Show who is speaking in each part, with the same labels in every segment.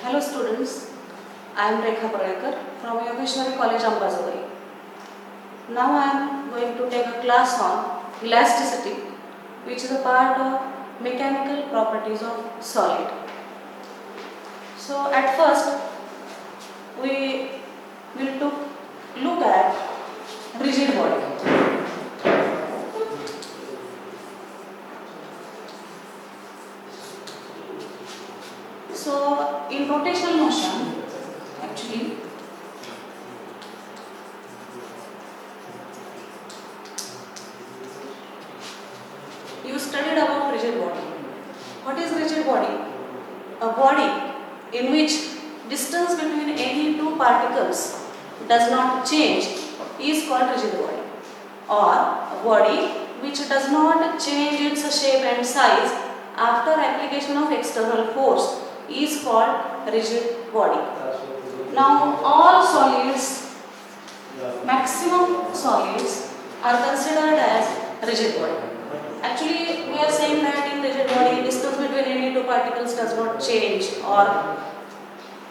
Speaker 1: Hello students, I am Rekha Parayakar from Yogeshwari College, Ambazadari. Now I am going to take a class on elasticity, which is a part of mechanical properties of solid. So at first we will look at rigid body. So in rotational motion, actually, you studied about rigid body. What is rigid body? A body in which distance between any two particles does not change is called rigid body, or a body which does not change its shape and size after application of external force is called rigid body. Now all solids, maximum solids are considered as rigid body. Actually, we are saying that in rigid body, distance between any two particles does not change, or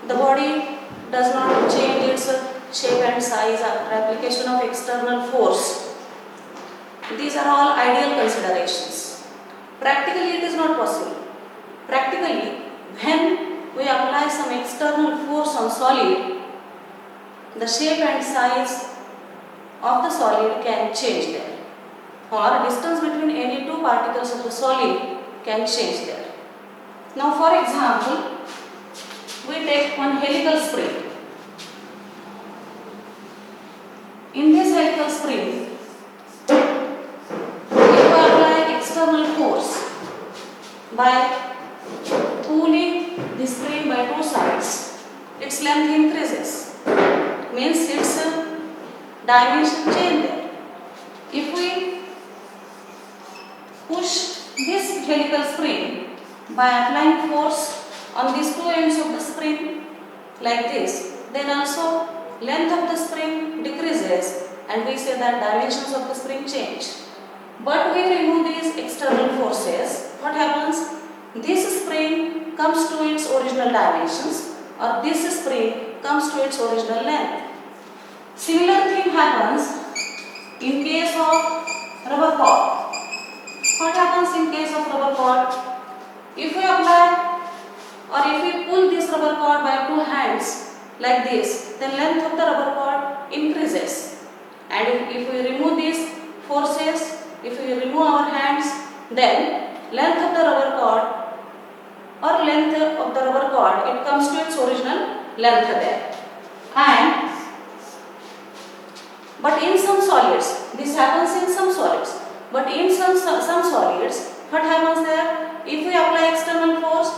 Speaker 1: the body does not change its shape and size after application of external force. These are all ideal considerations. Practically, it is not possible. Practically, when we apply some external force on solid, the shape and size of the solid can change there, or distance between any two particles of the solid can change there. Now for example, we take one helical spring. In this helical spring, if we apply external force by pulling the spring by two sides, its length increases, means its dimension change there. If we push this helical spring by applying force on these two ends of the spring like this, then also length of the spring decreases and we say that dimensions of the spring change. But we remove these external forces, what happens? This spring comes to its original dimensions, or this spring comes to its original length. Similar thing happens in case of rubber cord. What happens in case of rubber cord? If we apply or if we pull this rubber cord by two hands like this, then length of the rubber cord increases. And if we remove these forces, if we remove our hands, then length of the rubber cord or length of the rubber cord, it comes to its original length there. And but in some solids, this happens in some solids. But in some solids, what happens there? If we apply external force,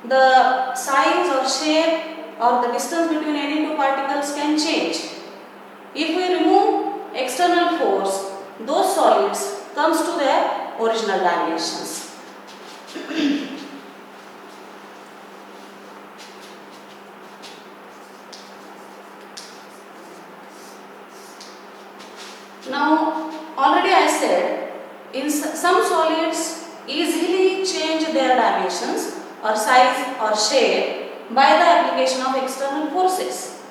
Speaker 1: the size or shape or the distance between any two particles can change. If we remove external force, those solids comes to their original dimensions. Now, already I said, in some solids easily change their dimensions or size or shape by the application of external forces,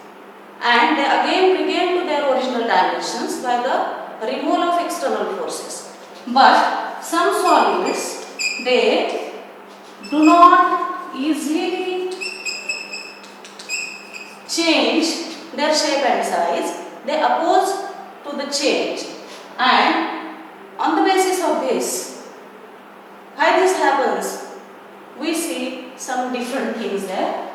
Speaker 1: and they again regain to their original dimensions by the removal of external forces. But some solids, they do not easily change their shape and size, they oppose to the change, and on the basis of this, why this happens, we see some different things there.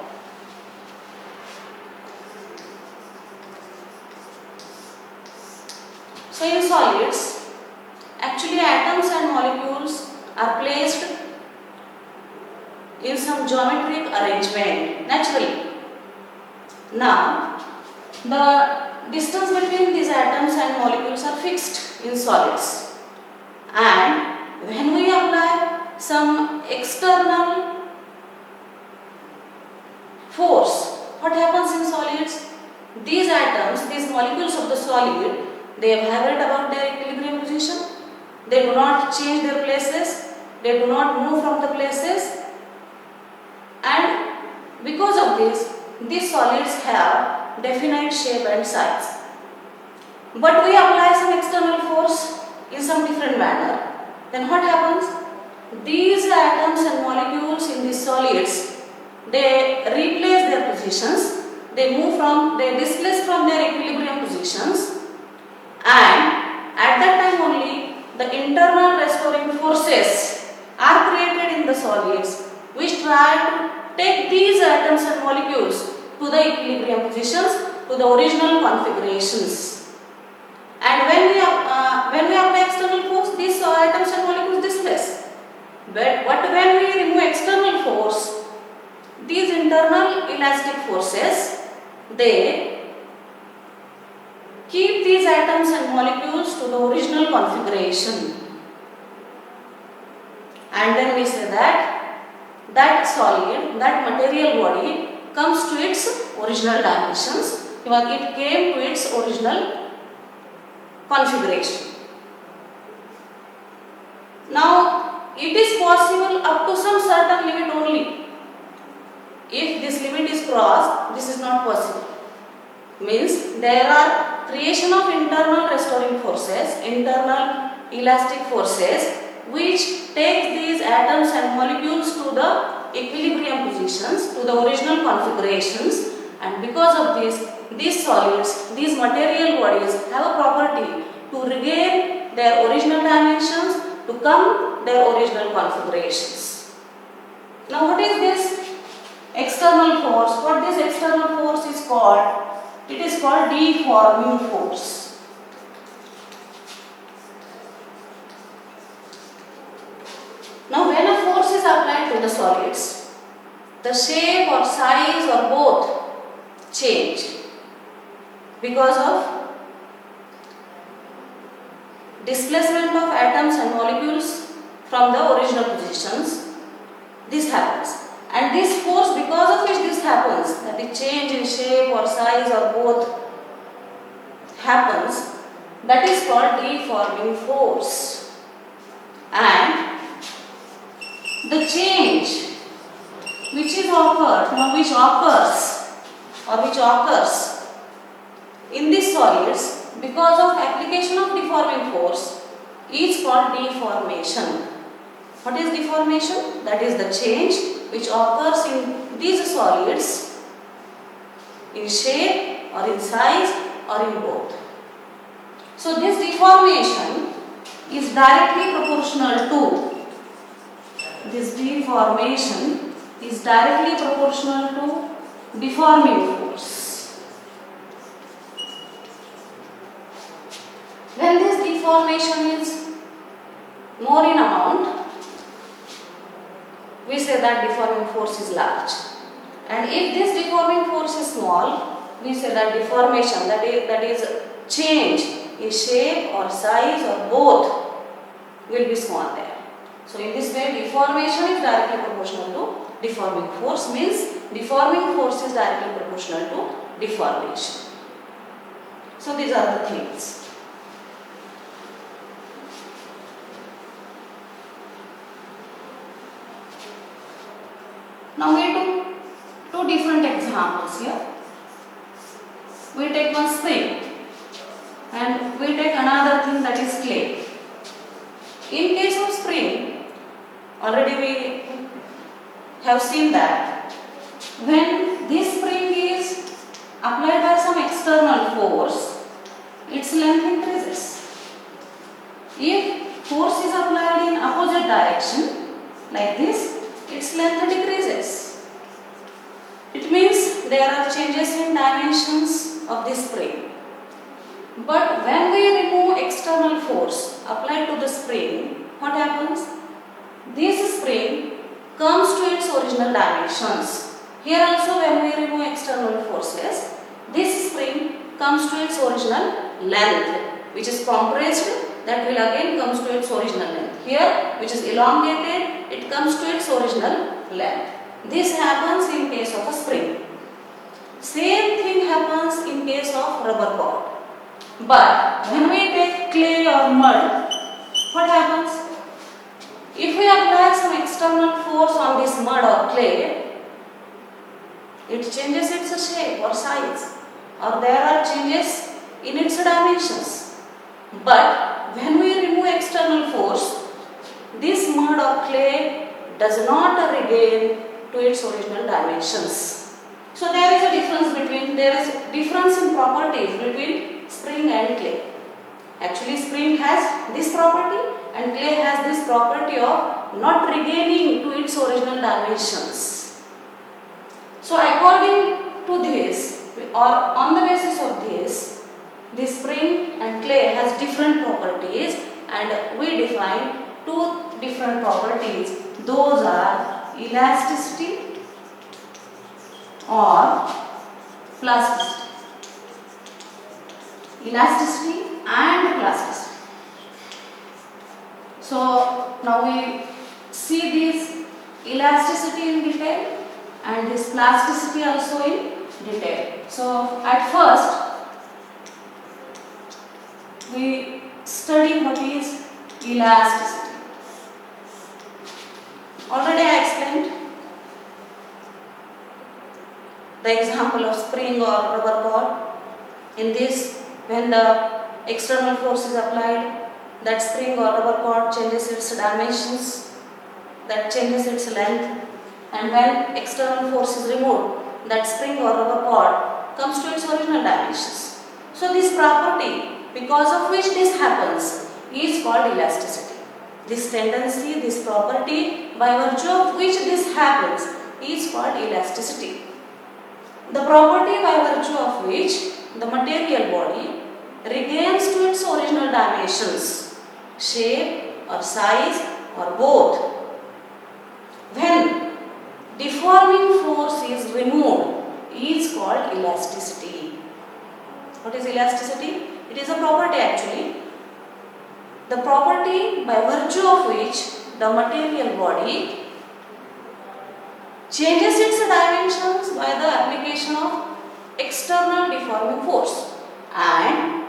Speaker 1: So in solids, actually atoms and molecules are placed in some geometric arrangement naturally. Now, the distance between these atoms and molecules are fixed in solids, and when we apply some external force, what happens in solids? These atoms, these molecules of the solid, they vibrate about their equilibrium position, they do not change their places, they do not move from the places, and because of of this, these solids have definite shape and size. But we apply some external force in some different manner. Then what happens? These atoms and molecules in these solids, they replace their positions, they displace from their equilibrium positions, and at that time only the internal restoring forces are created in the solids which try to take these atoms and molecules to the equilibrium positions, to the original configurations. And when we apply external force, these atoms and molecules displace. But when we remove external force, these internal elastic forces, they keep these atoms and molecules to the original configuration. And then we say that solid, that material body comes to its original dimensions. It came to its original configuration. Now, it is possible up to some certain limit only. If this limit is crossed, this is not possible. Means there are creation of internal restoring forces, internal elastic forces, which take these atoms and molecules to the equilibrium positions, to the original configurations, and because of this, these solids, these material bodies have a property to regain their original dimensions, to come their original configurations. Now what is this external force? What this external force is called? It is called deforming force. Now when a force is applied to the solids, the shape or size or both change because of displacement of atoms and molecules from the original positions. This happens. And this force, because of which this happens, that the change in shape or size or both happens, that is called deforming force. And the change which occurs in these solids because of application of deforming force is called deformation. What is deformation? That is the change which occurs in these solids in shape or in size or in both. So this deformation is directly proportional to deforming force. When this deformation is more in amount, we say that deforming force is large. And if this deforming force is small, we say that deformation, that is change in shape or size or both, will be small there. So in this way, deformation is directly proportional to deforming force, means deforming force is directly proportional to deformation. So these are the things. Now we do two different examples here. We take one spring and we take another thing, that is clay. In case of spring, already we have seen that when this spring is applied by some external force, its length increases. If force is applied in opposite direction, like this, its length decreases. It means there are changes in dimensions of this spring. But when we remove external force applied to the spring, what happens? This spring comes to its original dimensions. Here also, when we remove external forces, this spring comes to its original length, which is compressed, that will again comes to its original length. Here, which is elongated, it comes to its original length. This happens in case of a spring. Same thing happens in case of rubber ball. But when we take clay or mud, what happens? If we apply some external force on this mud or clay, it changes its shape or size, or there are changes in its dimensions. But when we remove external force, this mud or clay does not regain to its original dimensions. So there is a difference in properties between spring and clay. Actually, spring has this property and clay has this property of not regaining to its original dimensions. So according to this, or on the basis of this, the spring and clay has different properties, and we define two different properties. Those are elasticity or plasticity. Elasticity and plasticity. So now we see this elasticity in detail and this plasticity also in detail. So at first we study what is elasticity. Already I explained the example of spring or rubber cord. In this, when the external force is applied, that spring or rubber cord changes its dimensions, that changes its length, and when external force is removed, that spring or rubber cord comes to its original dimensions. So this property, because of which this happens, is called elasticity. This tendency, this property, by virtue of which this happens, is called elasticity. The property by virtue of which the material body regains to its original dimensions, shape or size or both, when deforming force is removed, is called elasticity. What is elasticity? It is a property actually. The property by virtue of which the material body changes its dimensions by the application of external deforming force and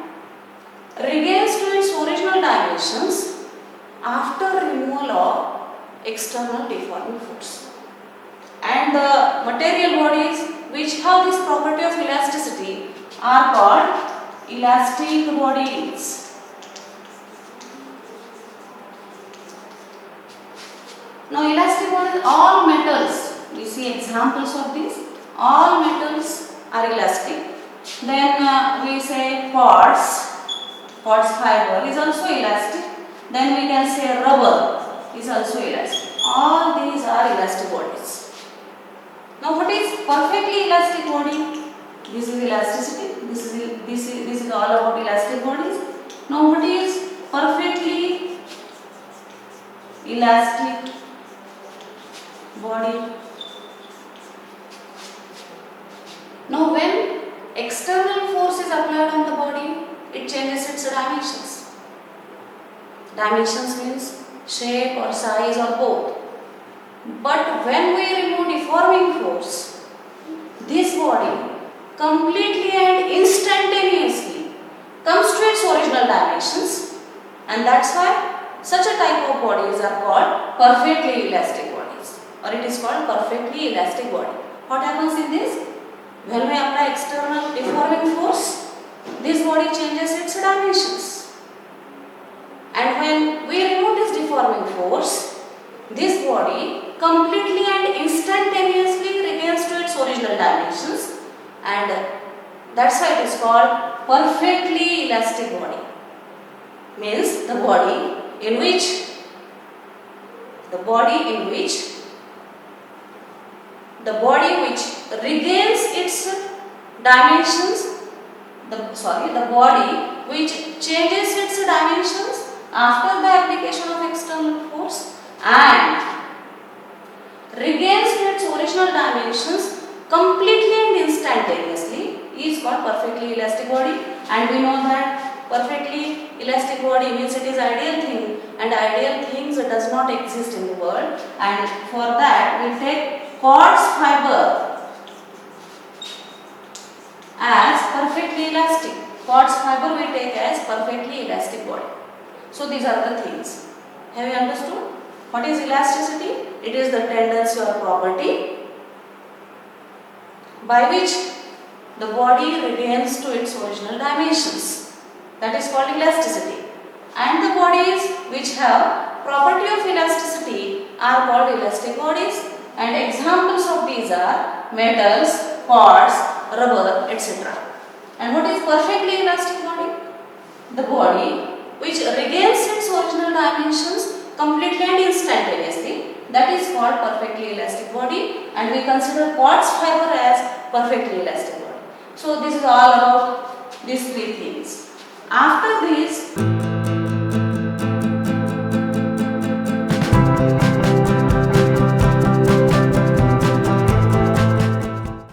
Speaker 1: regains to its original dimensions after removal of external deforming force. And the material bodies which have this property of elasticity are called elastic bodies. Now elastic bodies, all metals, we see examples of this, all metals are elastic. Then we say quartz fiber is also elastic. Then we can say rubber is also elastic. All these are elastic bodies. Now what is perfectly elastic body? This is elasticity. This is all about elastic bodies. Now what is perfectly elastic body? Now when external force is applied on the body, it changes its dimensions. Dimensions means shape or size or both. But when we remove deforming force, this body completely and instantaneously comes to its original dimensions, and that's why such a type of bodies are called perfectly elastic bodies, or it is called perfectly elastic body. What happens in this? When we apply external deforming force, this body changes its dimensions, and when we remove this deforming force, this body completely and instantaneously regains to its original dimensions, and that's why it is called perfectly elastic body. Means the body in which regains its dimensions, the body which changes its dimensions after the application of external force and regains its original dimensions completely and instantaneously is called perfectly elastic body. And we know that perfectly elastic body means it is ideal thing, and ideal things does not exist in the world, and for that we take quartz fiber as perfectly elastic. Quartz fiber we take as perfectly elastic body. So these are the things. Have you understood? What is elasticity? It is the tendency or property by which the body regains to its original dimensions. That is called elasticity. And the bodies which have property of elasticity are called elastic bodies, and examples of these are metals, quartz, rubber, etc. And what is perfectly elastic body? The body which regains its original dimensions completely and instantaneously. That is called perfectly elastic body, and we consider quartz fiber as perfectly elastic body. So this is all about these three things. After this,